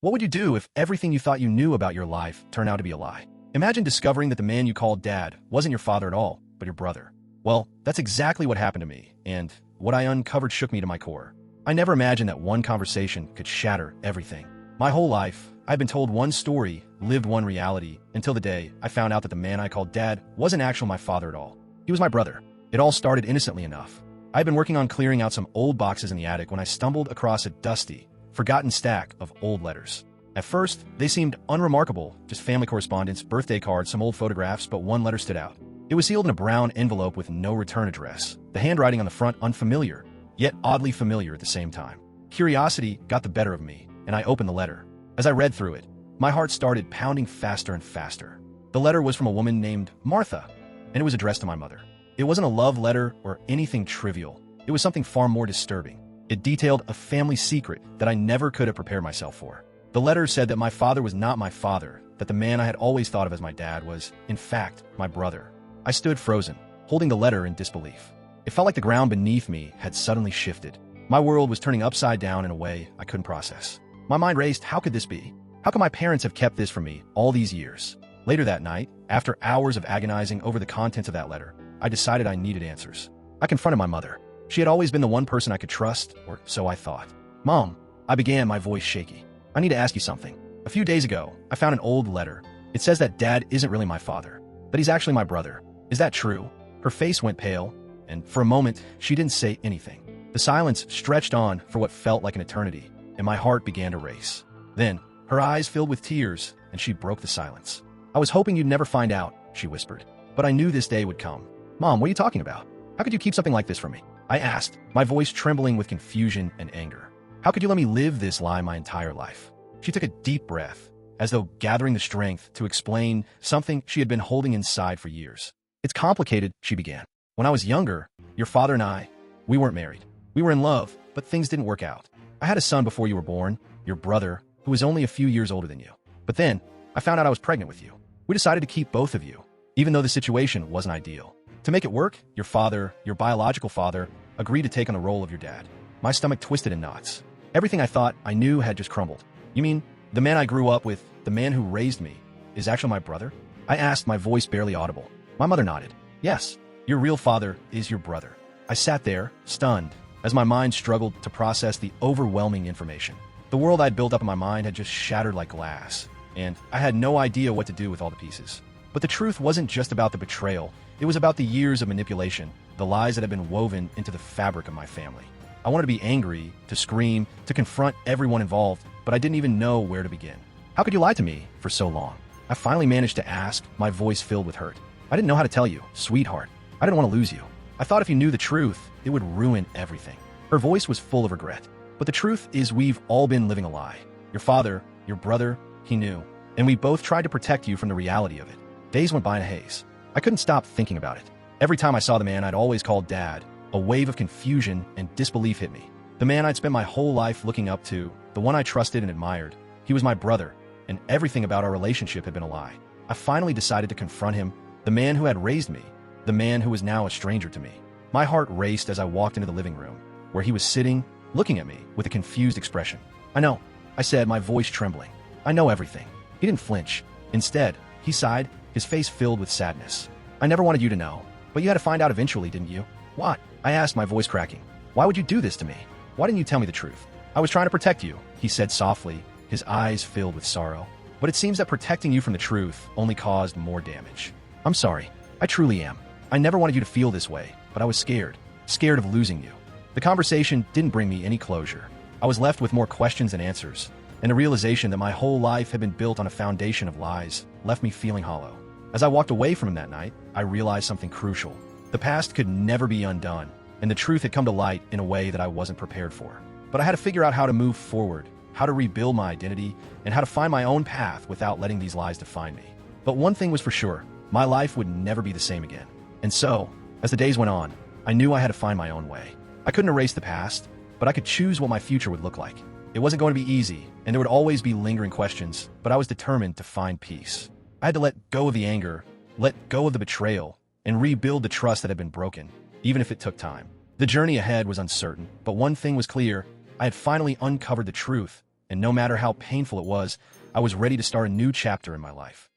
What would you do if everything you thought you knew about your life turned out to be a lie? Imagine discovering that the man you called dad wasn't your father at all, but your brother. Well, that's exactly what happened to me, and what I uncovered shook me to my core. I never imagined that one conversation could shatter everything. My whole life, I'd been told one story, lived one reality, until the day I found out that the man I called dad wasn't actually my father at all. He was my brother. It all started innocently enough. I'd been working on clearing out some old boxes in the attic when I stumbled across a dusty, forgotten stack of old letters. At first, they seemed unremarkable, just family correspondence, birthday cards, some old photographs, but one letter stood out. It was sealed in a brown envelope with no return address, the handwriting on the front unfamiliar, yet oddly familiar at the same time. Curiosity got the better of me, and I opened the letter. As I read through it, my heart started pounding faster and faster. The letter was from a woman named Martha, and it was addressed to my mother. It wasn't a love letter or anything trivial. It was something far more disturbing. It detailed a family secret that I never could have prepared myself for. The letter said that my father was not my father, that the man I had always thought of as my dad was, in fact, my brother. I stood frozen, holding the letter in disbelief. It felt like the ground beneath me had suddenly shifted. My world was turning upside down in a way I couldn't process. My mind raced, how could this be? How could my parents have kept this from me all these years? Later that night, after hours of agonizing over the contents of that letter, I decided I needed answers. I confronted my mother. She had always been the one person I could trust, or so I thought. Mom, I began, my voice shaky. I need to ask you something. A few days ago, I found an old letter. It says that Dad isn't really my father, that he's actually my brother. Is that true? Her face went pale, and for a moment, she didn't say anything. The silence stretched on for what felt like an eternity, and my heart began to race. Then, her eyes filled with tears, and she broke the silence. I was hoping you'd never find out, she whispered, but I knew this day would come. Mom, what are you talking about? How could you keep something like this from me? I asked, my voice trembling with confusion and anger. How could you let me live this lie my entire life? She took a deep breath, as though gathering the strength to explain something she had been holding inside for years. It's complicated, she began. When I was younger, your father and I, we weren't married. We were in love, but things didn't work out. I had a son before you were born, your brother, who was only a few years older than you. But then, I found out I was pregnant with you. We decided to keep both of you, even though the situation wasn't ideal. To make it work, your father, your biological father, agreed to take on the role of your dad. My stomach twisted in knots. Everything I thought I knew had just crumbled. You mean, the man I grew up with, the man who raised me, is actually my brother? I asked, my voice barely audible. My mother nodded. Yes, your real father is your brother. I sat there, stunned, as my mind struggled to process the overwhelming information. The world I'd built up in my mind had just shattered like glass, and I had no idea what to do with all the pieces. But the truth wasn't just about the betrayal. It was about the years of manipulation, the lies that had been woven into the fabric of my family. I wanted to be angry, to scream, to confront everyone involved, but I didn't even know where to begin. How could you lie to me for so long? I finally managed to ask, my voice filled with hurt. I didn't know how to tell you, sweetheart. I didn't want to lose you. I thought if you knew the truth, it would ruin everything. Her voice was full of regret. But the truth is we've all been living a lie. Your father, your brother, he knew. And we both tried to protect you from the reality of it. Days went by in a haze. I couldn't stop thinking about it. Every time I saw the man I'd always called Dad, a wave of confusion and disbelief hit me. The man I'd spent my whole life looking up to, the one I trusted and admired. He was my brother, and everything about our relationship had been a lie. I finally decided to confront him, the man who had raised me, the man who was now a stranger to me. My heart raced as I walked into the living room, where he was sitting, looking at me with a confused expression. I know, I said, my voice trembling. I know everything. He didn't flinch. Instead, he sighed, his face filled with sadness. I never wanted you to know, but you had to find out eventually, didn't you? What? I asked, my voice cracking. Why would you do this to me? Why didn't you tell me the truth? I was trying to protect you, he said softly, his eyes filled with sorrow. But it seems that protecting you from the truth only caused more damage. I'm sorry. I truly am. I never wanted you to feel this way, but I was scared of losing you. The conversation didn't bring me any closure. I was left with more questions than answers, and a realization that my whole life had been built on a foundation of lies left me feeling hollow. As I walked away from him that night, I realized something crucial. The past could never be undone, and the truth had come to light in a way that I wasn't prepared for. But I had to figure out how to move forward, how to rebuild my identity, and how to find my own path without letting these lies define me. But one thing was for sure, my life would never be the same again. And so, as the days went on, I knew I had to find my own way. I couldn't erase the past, but I could choose what my future would look like. It wasn't going to be easy, and there would always be lingering questions, but I was determined to find peace. I had to let go of the anger, let go of the betrayal, and rebuild the trust that had been broken, even if it took time. The journey ahead was uncertain, but one thing was clear. I had finally uncovered the truth, and no matter how painful it was, I was ready to start a new chapter in my life.